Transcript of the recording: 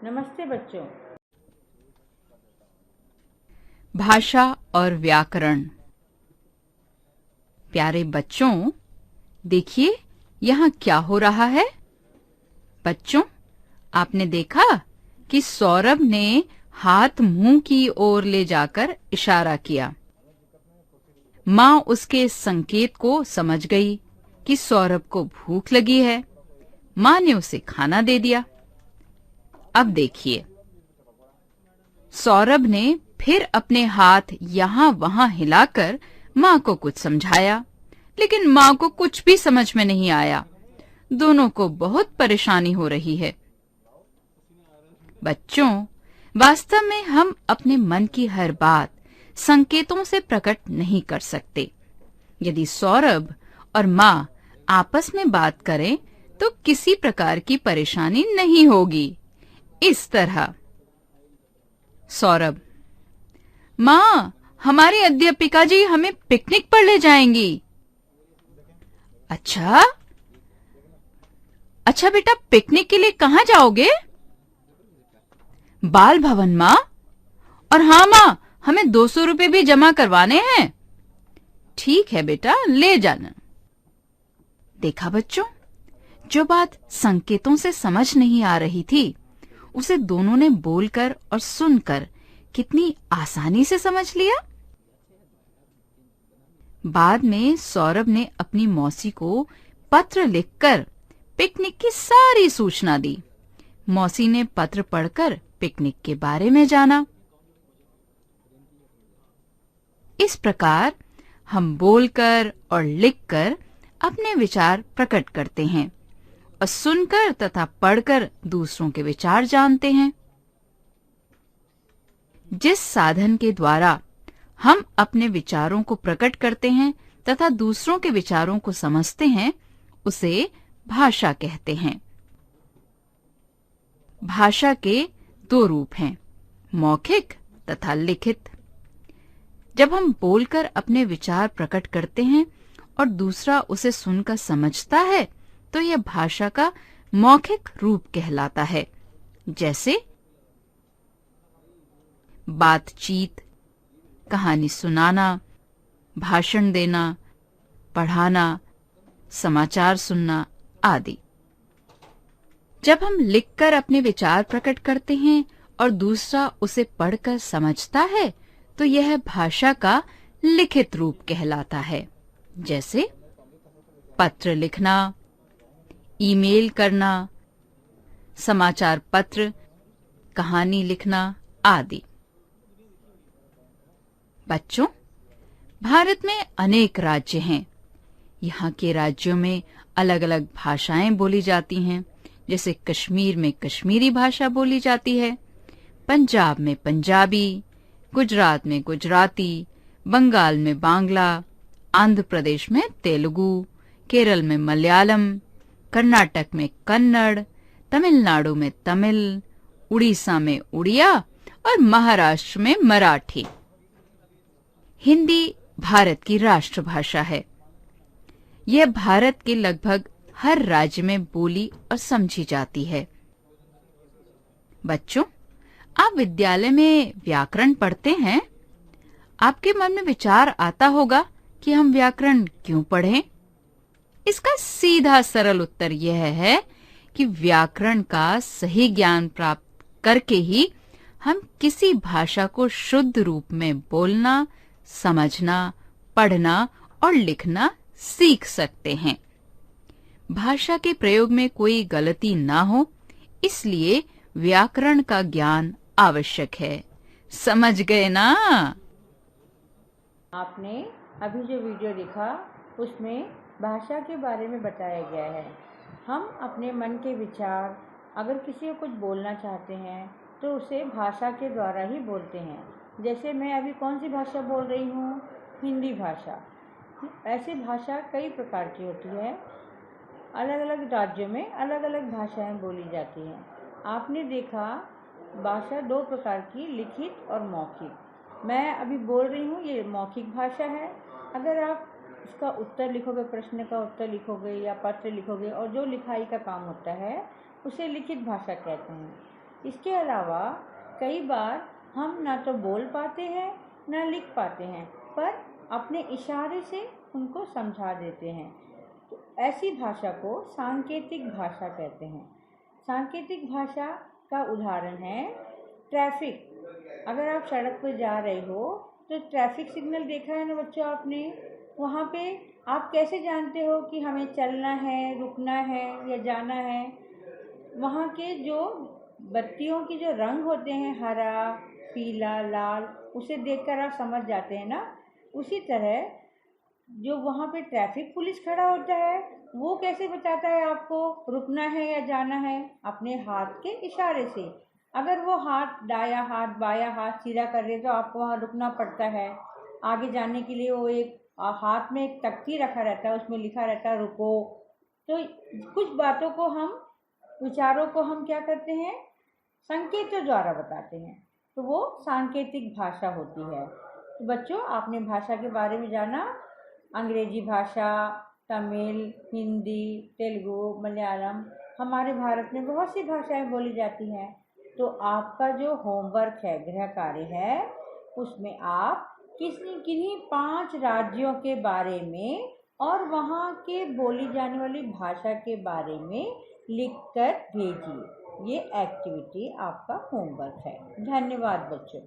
नमस्ते बच्चों। भाषा और व्याकरण। प्यारे बच्चों, देखिए यहाँ क्या हो रहा है। बच्चों, आपने देखा कि सौरभ ने हाथ मुंह की ओर ले जाकर इशारा किया। माँ उसके इस संकेत को समझ गई कि सौरभ को भूख लगी है। माँ ने उसे खाना दे दिया। अब देखिए, सौरभ ने फिर अपने हाथ यहाँ वहां हिलाकर माँ को कुछ समझाया, लेकिन माँ को कुछ भी समझ में नहीं आया। दोनों को बहुत परेशानी हो रही है। बच्चों, वास्तव में हम अपने मन की हर बात संकेतों से प्रकट नहीं कर सकते। यदि सौरभ और माँ आपस में बात करें तो किसी प्रकार की परेशानी नहीं होगी। इस तरह, सौरभ: माँ, हमारी अध्यापिका जी हमें पिकनिक पर ले जाएंगी। अच्छा अच्छा बेटा, पिकनिक के लिए कहाँ जाओगे? बाल भवन माँ। और हाँ माँ, हमें 200 रुपए भी जमा करवाने हैं। ठीक है बेटा, ले जाना। देखा बच्चों, जो बात संकेतों से समझ नहीं आ रही थी, उसे दोनों ने बोलकर और सुनकर कितनी आसानी से समझ लिया। बाद में सौरभ ने अपनी मौसी को पत्र लिखकर पिकनिक की सारी सूचना दी। मौसी ने पत्र पढ़कर पिकनिक के बारे में जाना। इस प्रकार हम बोलकर और लिखकर अपने विचार प्रकट करते हैं और सुनकर तथा पढ़कर दूसरों के विचार जानते हैं। जिस साधन के द्वारा हम अपने विचारों को प्रकट करते हैं तथा दूसरों के विचारों को समझते हैं, उसे भाषा कहते हैं। भाषा के दो रूप हैं, मौखिक तथा लिखित। जब हम बोलकर अपने विचार प्रकट करते हैं और दूसरा उसे सुनकर समझता है, तो यह भाषा का मौखिक रूप कहलाता है। जैसे बातचीत, कहानी सुनाना, भाषण देना, पढ़ाना, समाचार सुनना आदि। जब हम लिखकर अपने विचार प्रकट करते हैं और दूसरा उसे पढ़कर समझता है, तो यह भाषा का लिखित रूप कहलाता है। जैसे पत्र लिखना, ईमेल करना, समाचार पत्र, कहानी लिखना आदि। बच्चों, भारत में अनेक राज्य हैं। यहाँ के राज्यों में अलग अलग भाषाएं बोली जाती हैं। जैसे कश्मीर में कश्मीरी भाषा बोली जाती है, पंजाब में पंजाबी, गुजरात में गुजराती, बंगाल में बांग्ला, आंध्र प्रदेश में तेलुगु, केरल में मलयालम, कर्नाटक में कन्नड़, तमिलनाडु में तमिल, उड़ीसा में उड़िया और महाराष्ट्र में मराठी। हिंदी भारत की राष्ट्रभाषा है। यह भारत के लगभग हर राज्य में बोली और समझी जाती है। बच्चों, आप विद्यालय में व्याकरण पढ़ते हैं। आपके मन में विचार आता होगा कि हम व्याकरण क्यों पढ़ें? इसका सीधा सरल उत्तर यह है कि व्याकरण का सही ज्ञान प्राप्त करके ही हम किसी भाषा को शुद्ध रूप में बोलना, समझना, पढ़ना और लिखना सीख सकते हैं। भाषा के प्रयोग में कोई गलती ना हो, इसलिए व्याकरण का ज्ञान आवश्यक है। समझ गए ना? आपने अभी जो वीडियो देखा, उसमें भाषा के बारे में बताया गया है। हम अपने मन के विचार अगर किसी को कुछ बोलना चाहते हैं तो उसे भाषा के द्वारा ही बोलते हैं। जैसे मैं अभी कौन सी भाषा बोल रही हूँ? हिंदी भाषा। ऐसे भाषा कई प्रकार की होती है। अलग अलग राज्यों में अलग अलग भाषाएं बोली जाती हैं। आपने देखा, भाषा दो प्रकार की, लिखित और मौखिक। मैं अभी बोल रही हूँ, ये मौखिक भाषा है। अगर आप इसका उत्तर लिखोगे, प्रश्न का उत्तर लिखोगे या पत्र लिखोगे और जो लिखाई का काम होता है, उसे लिखित भाषा कहते हैं। इसके अलावा कई बार हम ना तो बोल पाते हैं ना लिख पाते हैं, पर अपने इशारे से उनको समझा देते हैं। तो ऐसी भाषा को सांकेतिक भाषा कहते हैं। सांकेतिक भाषा का उदाहरण है ट्रैफिक। अगर आप सड़क पर जा रहे हो तो ट्रैफिक सिग्नल देखा है ना बच्चों आपने, वहाँ पे आप कैसे जानते हो कि हमें चलना है, रुकना है या जाना है? वहाँ के जो बत्तियों की जो रंग होते हैं, हरा, पीला, लाल, उसे देखकर आप समझ जाते हैं ना। उसी तरह जो वहाँ पे ट्रैफिक पुलिस खड़ा होता है, वो कैसे बताता है आपको रुकना है या जाना है? अपने हाथ के इशारे से। अगर वो हाथ दाया हाथ बाया हाथ सीधा कर रहे तो आपको वहाँ रुकना पड़ता है। आगे जाने के लिए वो एक हाथ में एक तख्ती रखा रहता है, उसमें लिखा रहता है रुको। तो कुछ बातों को हम, विचारों को हम क्या करते हैं, संकेतों द्वारा बताते हैं। तो वो सांकेतिक भाषा होती है। तो बच्चों, आपने भाषा के बारे में जाना। अंग्रेजी भाषा, तमिल, हिंदी, तेलुगु, मलयालम, हमारे भारत में बहुत सी भाषाएं बोली जाती हैं। तो आपका जो होमवर्क है, गृह कार्य है, उसमें आप किन्हीं 5 राज्यों के बारे में और वहाँ के बोली जाने वाली भाषा के बारे में लिखकर भेजिए। ये एक्टिविटी आपका होमवर्क है। धन्यवाद बच्चों।